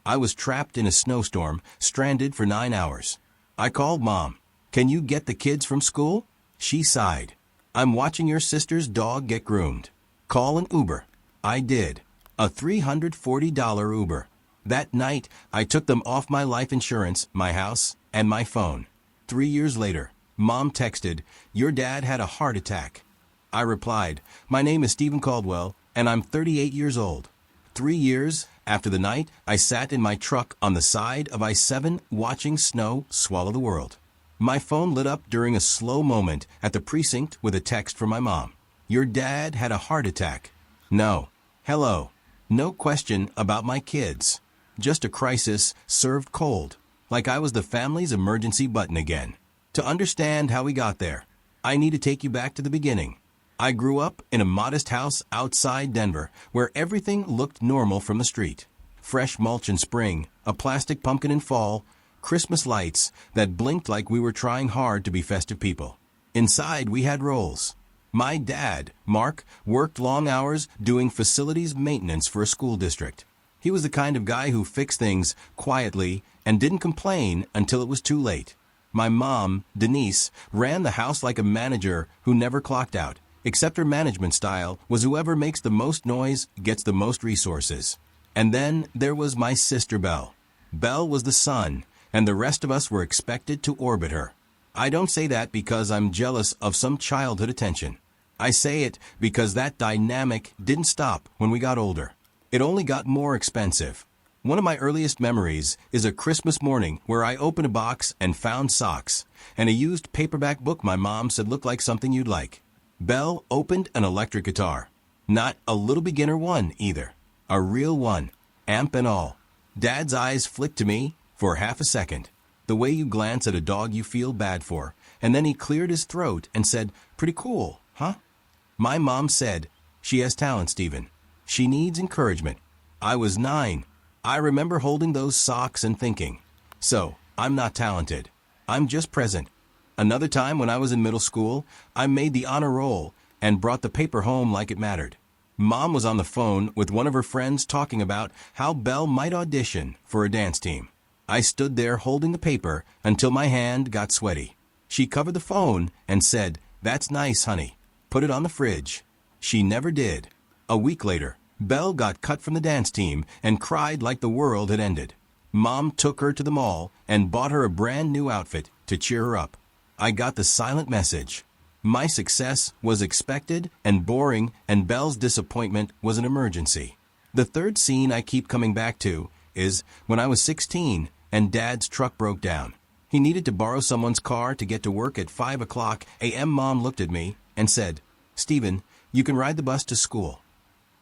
I was trapped in a snowstorm, stranded for 9 hours. I called Mom. "Can you get the kids from school?" She sighed. "I'm watching your sister's dog get groomed. Call an Uber." I did. A $340 Uber. That night, I took them off my life insurance, my house, and my phone. 3 years later, Mom texted, "Your dad had a heart attack." I replied, "My name is Stephen Caldwell, and I'm 38 years old." 3 years after the night, I sat in my truck on the side of I-7 watching snow swallow the world. My phone lit up during a slow moment at the precinct with a text from my mom. "Your dad had a heart attack." No. Hello. No question about my kids. Just a crisis served cold, like I was the family's emergency button again. To understand how we got there, I need to take you back to the beginning. I grew up in a modest house outside Denver where everything looked normal from the street. Fresh mulch in spring, a plastic pumpkin in fall, Christmas lights that blinked like we were trying hard to be festive people. Inside, we had roles. My dad, Mark, worked long hours doing facilities maintenance for a school district. He was the kind of guy who fixed things quietly and didn't complain until it was too late. My mom, Denise, ran the house like a manager who never clocked out, except her management style was whoever makes the most noise gets the most resources. And then there was my sister Belle. Belle was the sun, and the rest of us were expected to orbit her. I don't say that because I'm jealous of some childhood attention. I say it because that dynamic didn't stop when we got older. It only got more expensive. One of my earliest memories is a Christmas morning where I opened a box and found socks, and a used paperback book my mom said looked like something you'd like. Belle opened an electric guitar. Not a little beginner one either. A real one, amp and all. Dad's eyes flicked to me for half a second, the way you glance at a dog you feel bad for, and then he cleared his throat and said, "Pretty cool, huh?" My mom said, "She has talent, Stephen. She needs encouragement." I was 9. I remember holding those socks and thinking, so, I'm not talented. I'm just present. Another time when I was in middle school, I made the honor roll and brought the paper home like it mattered. Mom was on the phone with one of her friends talking about how Belle might audition for a dance team. I stood there holding the paper until my hand got sweaty. She covered the phone and said, "That's nice, honey. Put it on the fridge." She never did. A week later, Belle got cut from the dance team and cried like the world had ended. Mom took her to the mall and bought her a brand new outfit to cheer her up. I got the silent message. My success was expected and boring, and Belle's disappointment was an emergency. The third scene I keep coming back to is when I was 16 and Dad's truck broke down. He needed to borrow someone's car to get to work at 5 o'clock a.m. Mom looked at me and said, "Stephen, you can ride the bus to school."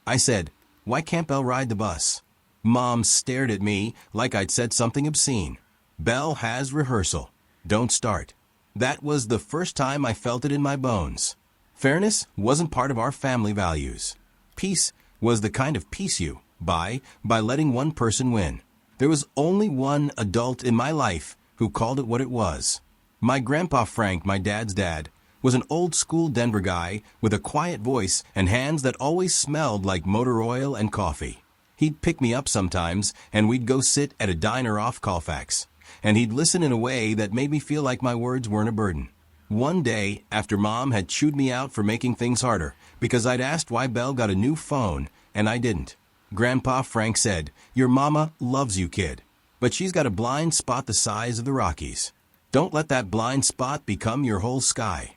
I said, "Why can't Belle ride the bus?" Mom stared at me like I'd said something obscene. "Belle has rehearsal. Don't start." That was the first time I felt it in my bones. Fairness wasn't part of our family values. Peace was the kind of peace you buy by letting one person win. There was only one adult in my life who called it what it was. My grandpa Frank, my dad's dad, was an old-school Denver guy with a quiet voice and hands that always smelled like motor oil and coffee. He'd pick me up sometimes, and we'd go sit at a diner off Colfax, and he'd listen in a way that made me feel like my words weren't a burden. One day, after Mom had chewed me out for making things harder because I'd asked why Belle got a new phone, and I didn't, Grandpa Frank said, "Your mama loves you, kid, but she's got a blind spot the size of the Rockies. Don't let that blind spot become your whole sky."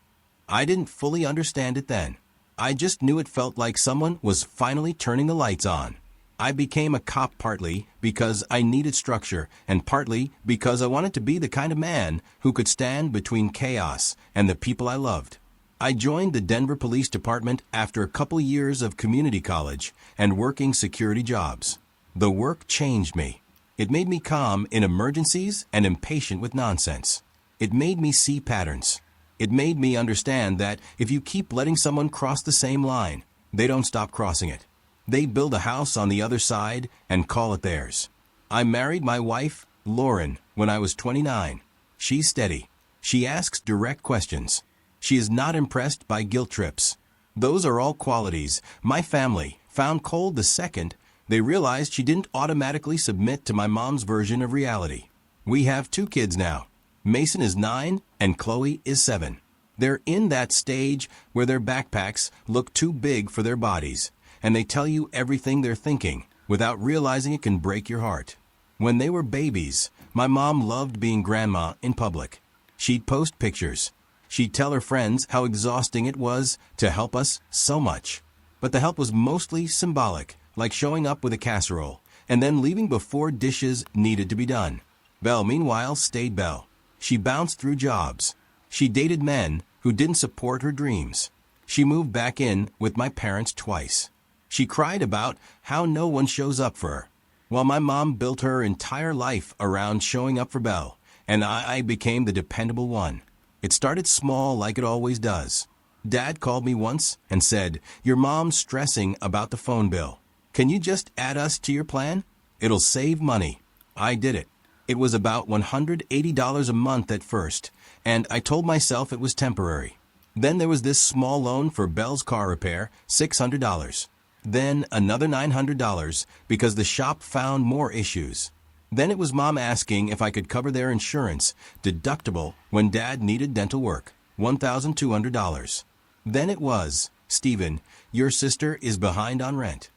I didn't fully understand it then. I just knew it felt like someone was finally turning the lights on. I became a cop partly because I needed structure and partly because I wanted to be the kind of man who could stand between chaos and the people I loved. I joined the Denver Police Department after a couple years of community college and working security jobs. The work changed me. It made me calm in emergencies and impatient with nonsense. It made me see patterns. It made me understand that if you keep letting someone cross the same line, they don't stop crossing it. They build a house on the other side and call it theirs. I married my wife, Lauren, when I was 29. She's steady. She asks direct questions. She is not impressed by guilt trips. Those are all qualities my family found cold the second They realized she didn't automatically submit to my mom's version of reality. We have 2 kids now. Mason is 9 and Chloe is 7. They're in that stage where their backpacks look too big for their bodies, and they tell you everything they're thinking without realizing it can break your heart. When they were babies, my mom loved being grandma in public. She'd post pictures. She'd tell her friends how exhausting it was to help us so much. But the help was mostly symbolic, like showing up with a casserole and then leaving before dishes needed to be done. Belle, meanwhile, stayed Belle. She bounced through jobs. She dated men who didn't support her dreams. She moved back in with my parents twice. She cried about how no one shows up for her, while my mom built her entire life around showing up for Belle, and I became the dependable one. It started small like it always does. Dad called me once and said, "Your mom's stressing about the phone bill. Can you just add us to your plan? It'll save money." I did it. It was about $180 a month at first, and I told myself it was temporary. Then there was this small loan for Belle's car repair, $600. Then another $900 because the shop found more issues. Then it was Mom asking if I could cover their insurance deductible when Dad needed dental work, $1,200. Then it was, "Stephen, your sister is behind on rent."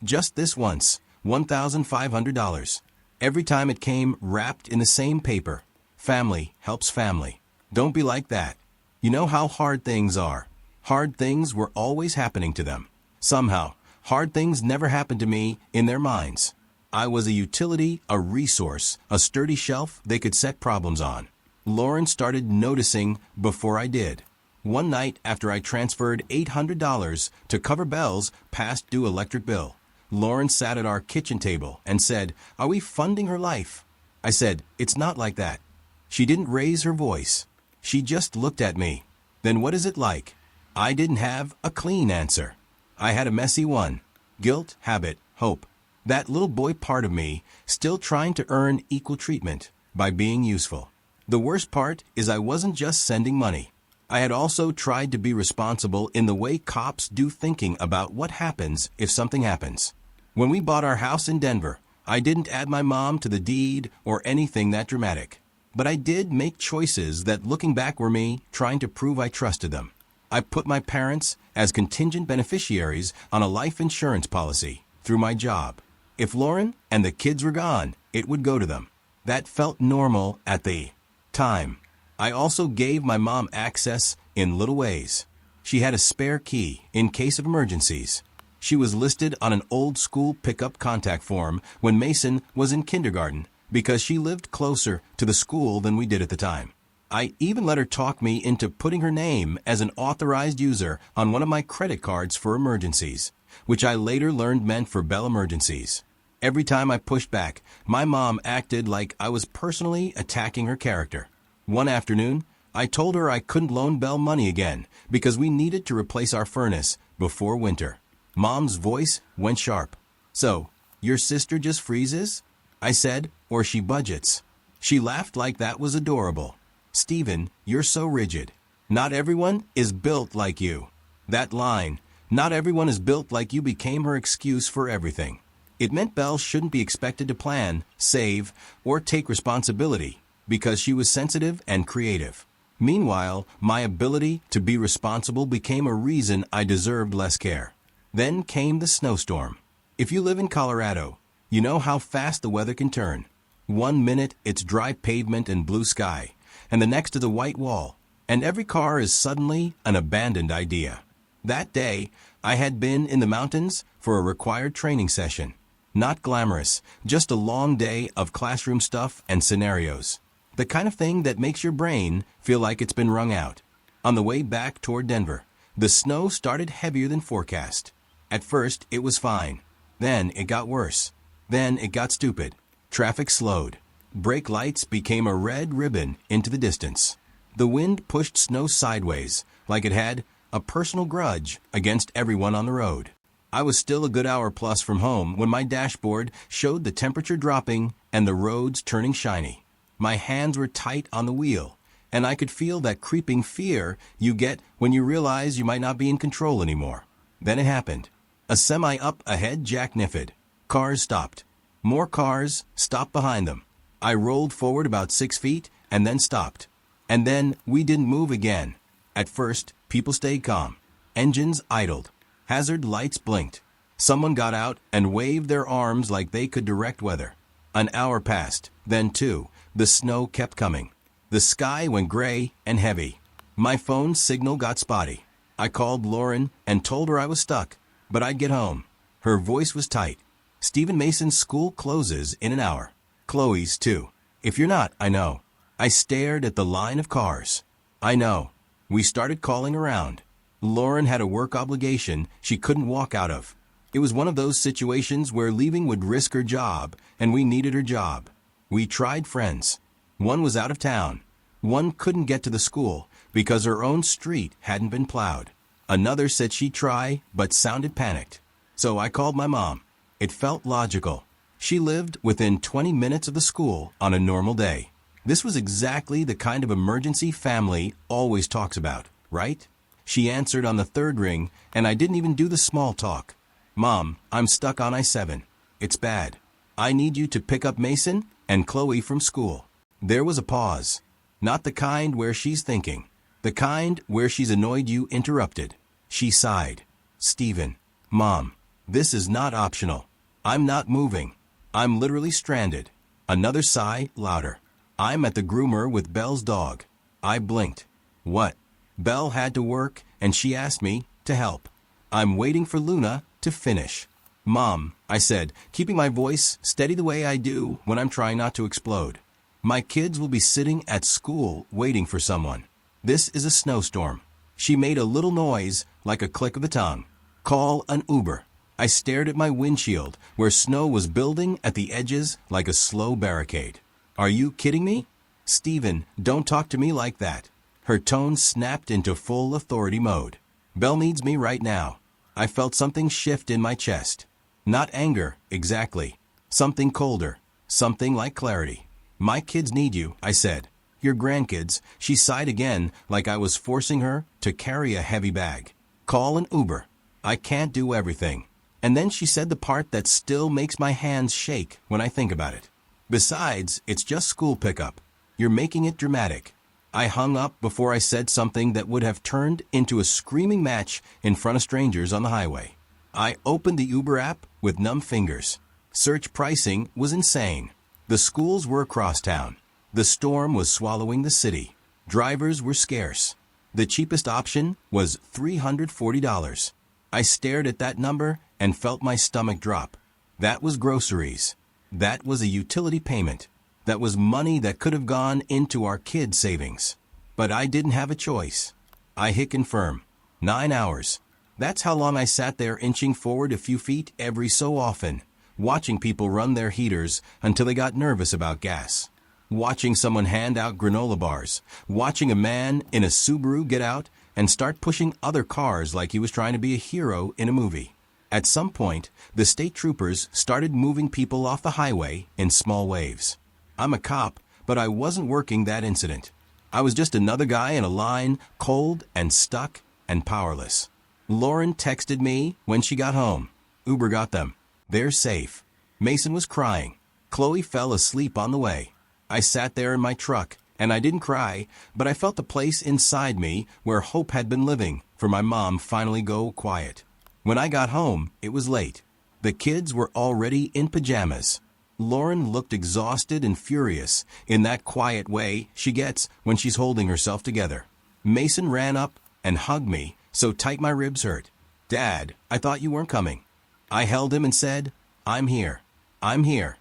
Just this once, $1,500. Every time it came wrapped in the same paper. Family helps family. Don't be like that. You know how hard things are. Hard things were always happening to them. Somehow, hard things never happened to me in their minds. I was a utility, a resource, a sturdy shelf they could set problems on. Lauren started noticing before I did. One night after I transferred $800 to cover Belle's past due electric bill, Lauren sat at our kitchen table and said, "Are we funding her life?" I said, "It's not like that." She didn't raise her voice. She just looked at me. "Then what is it like?" I didn't have a clean answer. I had a messy one. Guilt, habit, hope. That little boy part of me still trying to earn equal treatment by being useful. The worst part is I wasn't just sending money. I had also tried to be responsible in the way cops do, thinking about what happens if something happens. When we bought our house in Denver, I didn't add my mom to the deed or anything that dramatic. But I did make choices that, looking back, were me trying to prove I trusted them. I put my parents as contingent beneficiaries on a life insurance policy through my job. If Lauren and the kids were gone, it would go to them. That felt normal at the time. I also gave my mom access in little ways. She had a spare key in case of emergencies. She was listed on an old school pickup contact form when Mason was in kindergarten because she lived closer to the school than we did at the time. I even let her talk me into putting her name as an authorized user on one of my credit cards for emergencies, which I later learned meant for Belle emergencies. Every time I pushed back, my mom acted like I was personally attacking her character. One afternoon, I told her I couldn't loan Belle money again because we needed to replace our furnace before winter. Mom's voice went sharp. "So, your sister just freezes?" I said, "Or she budgets." She laughed like that was adorable. "Stephen, you're so rigid. Not everyone is built like you." That line, "not everyone is built like you," became her excuse for everything. It meant Belle shouldn't be expected to plan, save, or take responsibility because she was sensitive and creative. Meanwhile, my ability to be responsible became a reason I deserved less care. Then came the snowstorm. If you live in Colorado, you know how fast the weather can turn. One minute it's dry pavement and blue sky, and the next is a white wall, and every car is suddenly an abandoned idea. That day, I had been in the mountains for a required training session. Not glamorous, just a long day of classroom stuff and scenarios. The kind of thing that makes your brain feel like it's been wrung out. On the way back toward Denver, the snow started heavier than forecast. At first, it was fine. Then it got worse. Then it got stupid. Traffic slowed. Brake lights became a red ribbon into the distance. The wind pushed snow sideways, like it had a personal grudge against everyone on the road. I was still a good hour plus from home when my dashboard showed the temperature dropping and the roads turning shiny. My hands were tight on the wheel, and I could feel that creeping fear you get when you realize you might not be in control anymore. Then it happened. A semi up ahead jackkniffed. Cars stopped. More cars stopped behind them. I rolled forward about 6 feet and then stopped. And then we didn't move again. At first, people stayed calm. Engines idled. Hazard lights blinked. Someone got out and waved their arms like they could direct weather. An hour passed, then 2. The snow kept coming. The sky went gray and heavy. My phone signal got spotty. I called Lauren and told her I was stuck, but I'd get home. Her voice was tight. Stephen Mason's school closes in an hour. Chloe's too. If you're not, I know. I stared at the line of cars. I know. We started calling around. Lauren had a work obligation she couldn't walk out of. It was one of those situations where leaving would risk her job, and we needed her job. We tried friends. One was out of town. One couldn't get to the school because her own street hadn't been plowed. Another said she'd try, but sounded panicked. So I called my mom. It felt logical. She lived within 20 minutes of the school on a normal day. This was exactly the kind of emergency family always talks about, right? She answered on the third ring, and I didn't even do the small talk. Mom, I'm stuck on I-7. It's bad. I need you to pick up Mason and Chloe from school. There was a pause. Not the kind where she's thinking. The kind where she's annoyed you interrupted. She sighed. Stephen, Mom, this is not optional. I'm not moving. I'm literally stranded. Another sigh, louder. I'm at the groomer with Belle's dog. I blinked. What? Belle had to work, and she asked me to help. I'm waiting for Luna to finish. Mom, I said, keeping my voice steady the way I do when I'm trying not to explode. My kids will be sitting at school waiting for someone. This is a snowstorm. She made a little noise like a click of the tongue. Call an Uber. I stared at my windshield where snow was building at the edges like a slow barricade. Are you kidding me? Stephen, don't talk to me like that. Her tone snapped into full authority mode. Belle needs me right now. I felt something shift in my chest. Not anger, exactly. Something colder. Something like clarity. My kids need you, I said. Your grandkids. She sighed again like I was forcing her to carry a heavy bag. Call an Uber. I can't do everything. And then she said the part that still makes my hands shake when I think about it. Besides, it's just school pickup. You're making it dramatic. I hung up before I said something that would have turned into a screaming match in front of strangers on the highway. I opened the Uber app with numb fingers. Search pricing was insane. The schools were across town. The storm was swallowing the city. Drivers were scarce. The cheapest option was $340. I stared at that number and felt my stomach drop. That was groceries. That was a utility payment. That was money that could have gone into our kids' savings. But I didn't have a choice. I hit confirm. 9 hours. That's how long I sat there inching forward a few feet every so often, watching people run their heaters until they got nervous about gas. Watching someone hand out granola bars. Watching a man in a Subaru get out and start pushing other cars like he was trying to be a hero in a movie. At some point, the state troopers started moving people off the highway in small waves. I'm a cop, but I wasn't working that incident. I was just another guy in a line, cold and stuck and powerless. Lauren texted me when she got home. Uber got them. They're safe. Mason was crying. Chloe fell asleep on the way. I sat there in my truck, and I didn't cry, but I felt the place inside me where hope had been living for my mom finally go quiet. When I got home, it was late. The kids were already in pajamas. Lauren looked exhausted and furious in that quiet way she gets when she's holding herself together. Mason ran up and hugged me so tight my ribs hurt. Dad, I thought you weren't coming. I held him and said, I'm here. I'm here.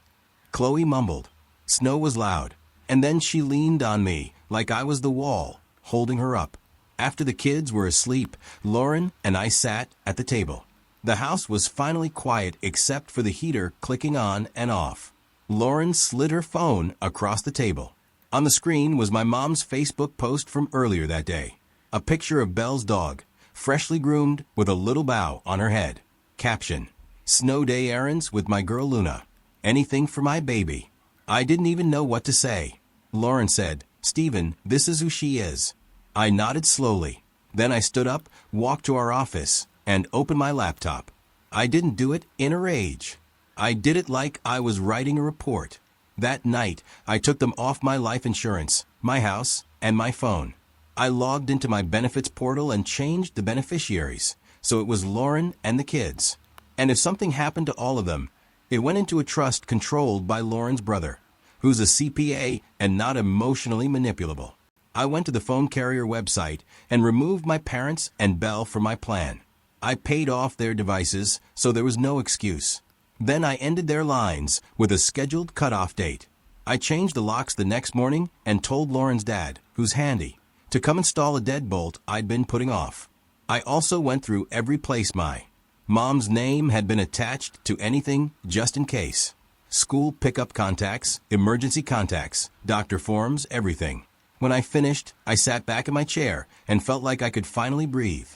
Chloe mumbled. Snow was loud, and then she leaned on me like I was the wall, holding her up. After the kids were asleep, Lauren and I sat at the table. The house was finally quiet except for the heater clicking on and off. Lauren slid her phone across the table. On the screen was my mom's Facebook post from earlier that day. A picture of Belle's dog, freshly groomed with a little bow on her head. Caption, Snow day errands with my girl Luna. Anything for my baby. I didn't even know what to say. Lauren said, Stephen, this is who she is. I nodded slowly. Then I stood up, walked to our office, and opened my laptop. I didn't do it in a rage. I did it like I was writing a report. That night, I took them off my life insurance, my house, and my phone. I logged into my benefits portal and changed the beneficiaries, so it was Lauren and the kids. And if something happened to all of them, it went into a trust controlled by Lauren's brother, who's a CPA and not emotionally manipulable. I went to the phone carrier website and removed my parents and Belle from my plan. I paid off their devices, so there was no excuse. Then I ended their lines with a scheduled cutoff date. I changed the locks the next morning and told Lauren's dad, who's handy, to come install a deadbolt I'd been putting off. I also went through every place my mom's name had been attached to anything just in case. School pickup contacts, emergency contacts, doctor forms, everything. When I finished, I sat back in my chair and felt like I could finally breathe.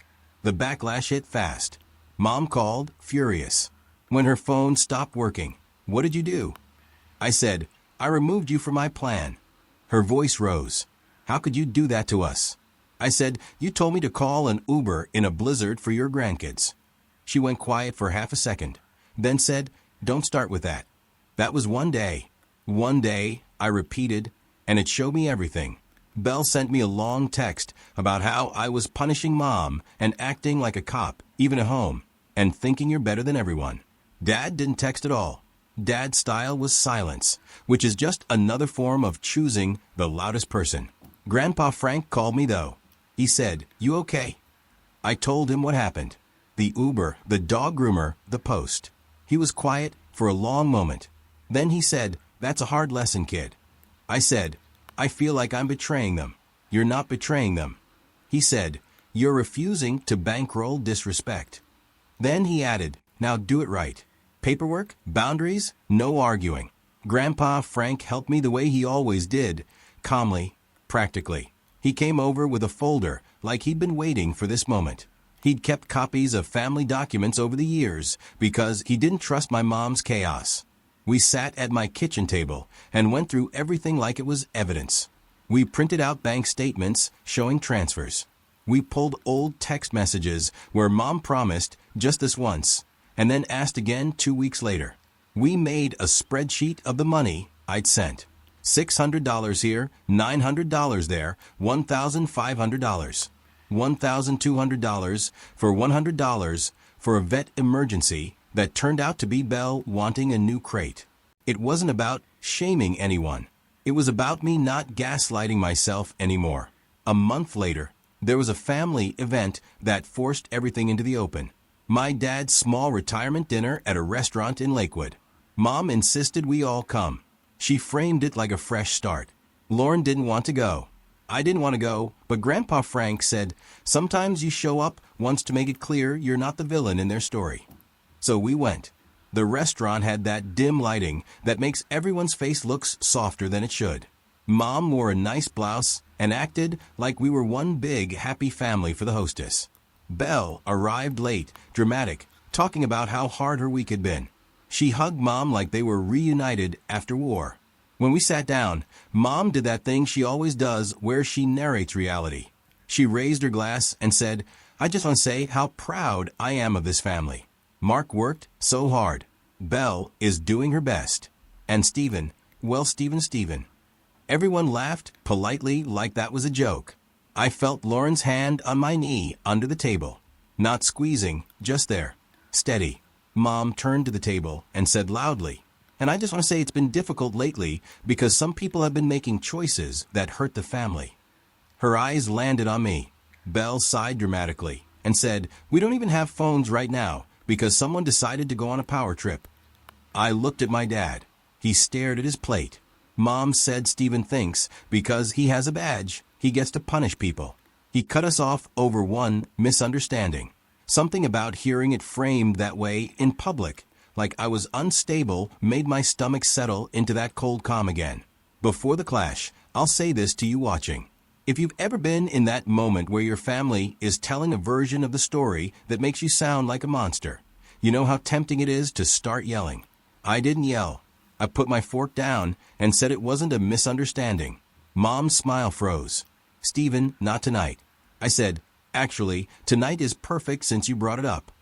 The backlash hit fast. Mom called, furious. When her phone stopped working, "What did you do?" I said, "I removed you from my plan." Her voice rose. "How could you do that to us?" I said, "You told me to call an Uber in a blizzard for your grandkids." She went quiet for half a second, then said, "Don't start with that." That was one day. One day, I repeated, and it showed me everything. Belle sent me a long text about how I was punishing Mom and acting like a cop, even at home, and thinking you're better than everyone. Dad didn't text at all. Dad's style was silence, which is just another form of choosing the loudest person. Grandpa Frank called me though. He said, "You okay?" I told him what happened. The Uber, the dog groomer, the post. He was quiet for a long moment. Then he said, "That's a hard lesson, kid." I said, "I feel like I'm betraying them." "You're not betraying them." He said, "You're refusing to bankroll disrespect." Then he added, "Now do it right. Paperwork, boundaries, no arguing." Grandpa Frank helped me the way he always did, calmly, practically. He came over with a folder like he'd been waiting for this moment. He'd kept copies of family documents over the years because he didn't trust my mom's chaos. We sat at my kitchen table and went through everything like it was evidence. We printed out bank statements showing transfers. We pulled old text messages where Mom promised just this once and then asked again 2 weeks later. We made a spreadsheet of the money I'd sent. $600 here, $900 there, $1,500. $1,200 for $100 for a vet emergency that turned out to be Belle wanting a new crate. It wasn't about shaming anyone. It was about me not gaslighting myself anymore. A month later, there was a family event that forced everything into the open. My dad's small retirement dinner at a restaurant in Lakewood. Mom insisted we all come. She framed it like a fresh start. Lauren didn't want to go. I didn't want to go, but Grandpa Frank said, "Sometimes you show up once to make it clear you're not the villain in their story." So we went. The restaurant had that dim lighting that makes everyone's face look softer than it should. Mom wore a nice blouse and acted like we were one big happy family for the hostess. Belle arrived late, dramatic, talking about how hard her week had been. She hugged Mom like they were reunited after war. When we sat down, Mom did that thing she always does where she narrates reality. She raised her glass and said, "I just want to say how proud I am of this family. Mark worked so hard. Belle is doing her best. And Stephen, well, Stephen. Everyone laughed politely like that was a joke. I felt Lauren's hand on my knee under the table. Not squeezing, just there. Steady. Mom turned to the table and said loudly, "And I just want to say it's been difficult lately because some people have been making choices that hurt the family." Her eyes landed on me. Belle sighed dramatically and said, "We don't even have phones right now because someone decided to go on a power trip." I looked at my dad. He stared at his plate. Mom said Stephen thinks because he has a badge, he gets to punish people. He cut us off over one misunderstanding. Something about hearing it framed that way in public, like I was unstable, made my stomach settle into that cold calm again. Before the clash, I'll say this to you watching. If you've ever been in that moment where your family is telling a version of the story that makes you sound like a monster, you know how tempting it is to start yelling. I didn't yell. I put my fork down and said it wasn't a misunderstanding. Mom's smile froze. "Stephen, not tonight." I said, "Actually, tonight is perfect since you brought it up."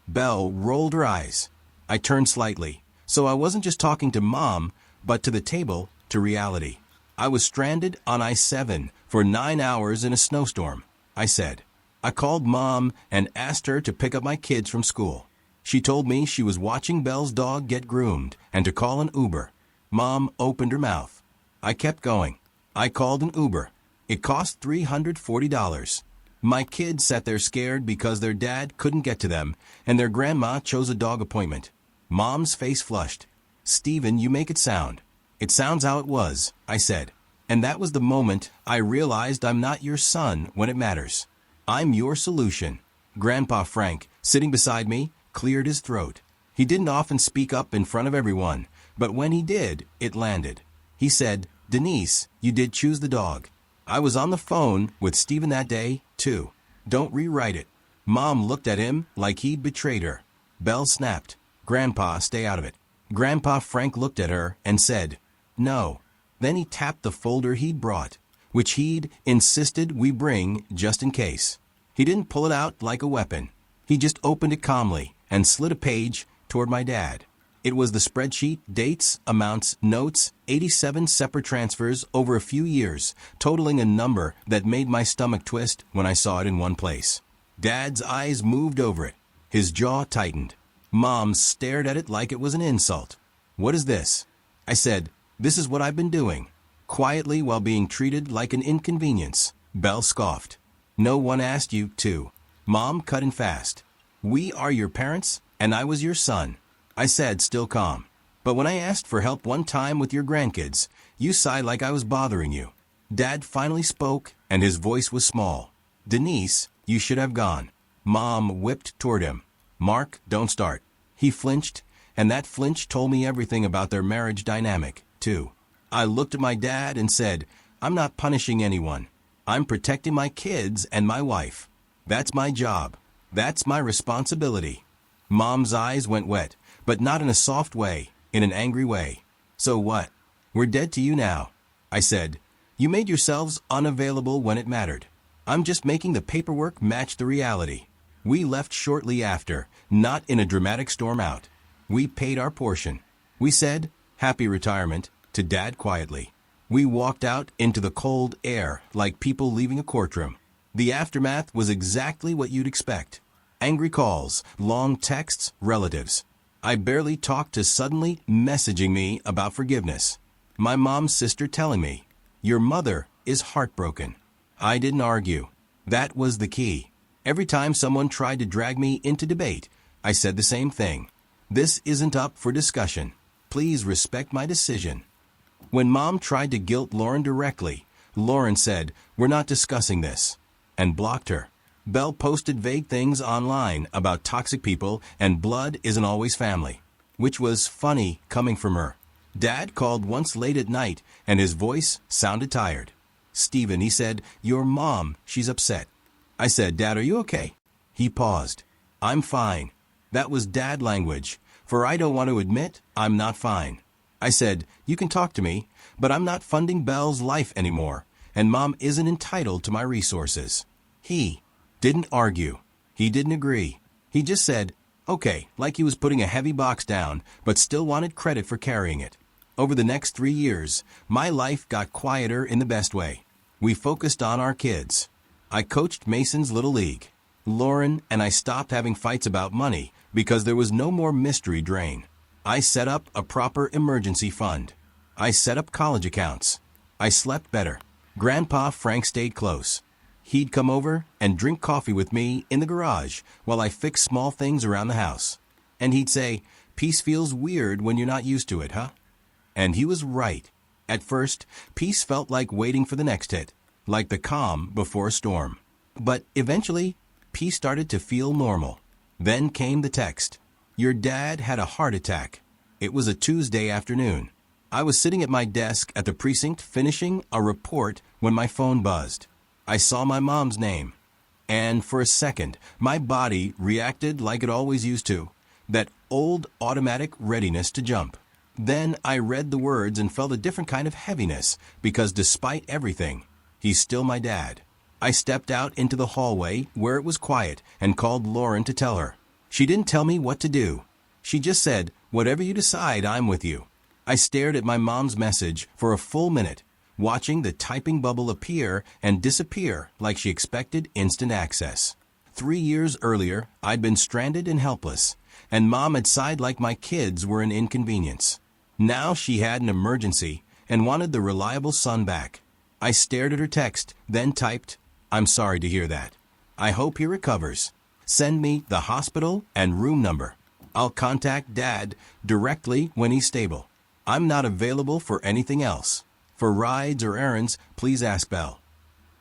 Belle rolled her eyes. I turned slightly. So I wasn't just talking to Mom, but to the table, to reality. I was stranded on I-7 for 9 hours in a snowstorm, I said. I called Mom and asked her to pick up my kids from school. She told me she was watching Belle's dog get groomed and to call an Uber. Mom opened her mouth. I kept going. I called an Uber. It cost $340. My kids sat there scared because their dad couldn't get to them, and their grandma chose a dog appointment. Mom's face flushed. "Stephen, you make it sound." "It sounds how it was," I said. And that was the moment I realized I'm not your son when it matters. I'm your solution. Grandpa Frank, sitting beside me, cleared his throat. He didn't often speak up in front of everyone, but when he did, it landed. He said, "Denise, you did choose the dog." I was on the phone with Stephen that day, too. Don't rewrite it. Mom looked at him like he'd betrayed her. Belle snapped. "Grandpa, stay out of it." Grandpa Frank looked at her and said, "No." Then he tapped the folder he'd brought, which he'd insisted we bring just in case. He didn't pull it out like a weapon. He just opened it calmly and slid a page toward my dad. It was the spreadsheet, dates, amounts, notes, 87 separate transfers over a few years, totaling a number that made my stomach twist when I saw it in one place. Dad's eyes moved over it. His jaw tightened. Mom stared at it like it was an insult. "What is this?" I said, "This is what I've been doing." Quietly while being treated like an inconvenience. Belle scoffed. "No one asked you to." Mom cut in fast. "We are your parents, and I was your son," I said, still calm. "But when I asked for help one time with your grandkids, you sighed like I was bothering you." Dad finally spoke, and his voice was small. "Denise, you should have gone." Mom whipped toward him. "Mark, don't start." He flinched, and that flinch told me everything about their marriage dynamic, too. I looked at my dad and said, "I'm not punishing anyone. I'm protecting my kids and my wife. That's my job. That's my responsibility." Mom's eyes went wet, but not in a soft way, in an angry way. "So what? We're dead to you now," I said. "You made yourselves unavailable when it mattered. I'm just making the paperwork match the reality. We left shortly after, not in a dramatic storm out. We paid our portion. We said, 'Happy retirement,' to Dad quietly. We walked out into the cold air like people leaving a courtroom. The aftermath was exactly what you'd expect. Angry calls, long texts, relatives. I barely talked to suddenly messaging me about forgiveness. My mom's sister telling me, "Your mother is heartbroken." I didn't argue. That was the key. Every time someone tried to drag me into debate, I said the same thing. "This isn't up for discussion. Please respect my decision." When Mom tried to guilt Lauren directly, Lauren said, "We're not discussing this," and blocked her. Belle posted vague things online about toxic people and blood isn't always family, which was funny coming from her. Dad called once late at night, and his voice sounded tired. "Stephen," he said, "your mom, she's upset." I said, "Dad, are you okay?" He paused. "I'm fine." That was dad language, for I don't want to admit I'm not fine. I said, "You can talk to me, but I'm not funding Belle's life anymore, and Mom isn't entitled to my resources." He didn't argue. He didn't agree. He just said, "Okay," like he was putting a heavy box down, but still wanted credit for carrying it. Over the next 3 years, my life got quieter in the best way. We focused on our kids. I coached Mason's Little League. Lauren and I stopped having fights about money because there was no more mystery drain. I set up a proper emergency fund. I set up college accounts. I slept better. Grandpa Frank stayed close. He'd come over and drink coffee with me in the garage while I fixed small things around the house. And he'd say, "Peace feels weird when you're not used to it, huh?" And he was right. At first, peace felt like waiting for the next hit, like the calm before a storm. But eventually, peace started to feel normal. Then came the text. "Your dad had a heart attack." It was a Tuesday afternoon. I was sitting at my desk at the precinct finishing a report when my phone buzzed. I saw my mom's name. And for a second, my body reacted like it always used to, that old automatic readiness to jump. Then I read the words and felt a different kind of heaviness, because despite everything, he's still my dad. I stepped out into the hallway where it was quiet and called Lauren to tell her. She didn't tell me what to do. She just said, Whatever you decide, I'm with you. I stared at my mom's message for a full minute, watching the typing bubble appear and disappear like she expected instant access. 3 years earlier, I'd been stranded and helpless, and Mom had sighed like my kids were an inconvenience. Now she had an emergency and wanted the reliable son back. I stared at her text, then typed, "I'm sorry to hear that. I hope he recovers. Send me the hospital and room number. I'll contact Dad directly when he's stable. I'm not available for anything else. For rides or errands, please ask Belle."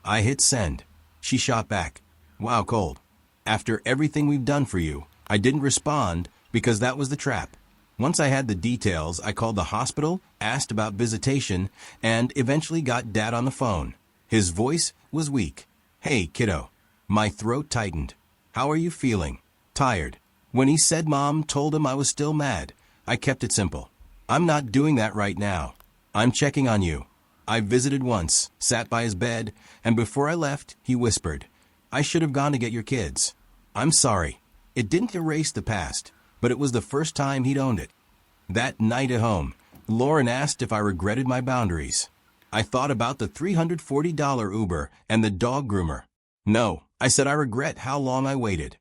I hit send. She shot back, "Wow, cold. After everything we've done for you." I didn't respond because that was the trap. Once I had the details, I called the hospital, asked about visitation, and eventually got Dad on the phone. His voice was weak. "Hey, kiddo." My throat tightened. "How are you feeling?" "Tired." When he said Mom told him I was still mad, I kept it simple. "I'm not doing that right now. I'm checking on you." I visited once, sat by his bed, and before I left, he whispered, "I should have gone to get your kids." I'm sorry. It didn't erase the past, but it was the first time he'd owned it. That night at home, Lauren asked if I regretted my boundaries. I thought about the $340 Uber and the dog groomer. No, I said I regret how long I waited.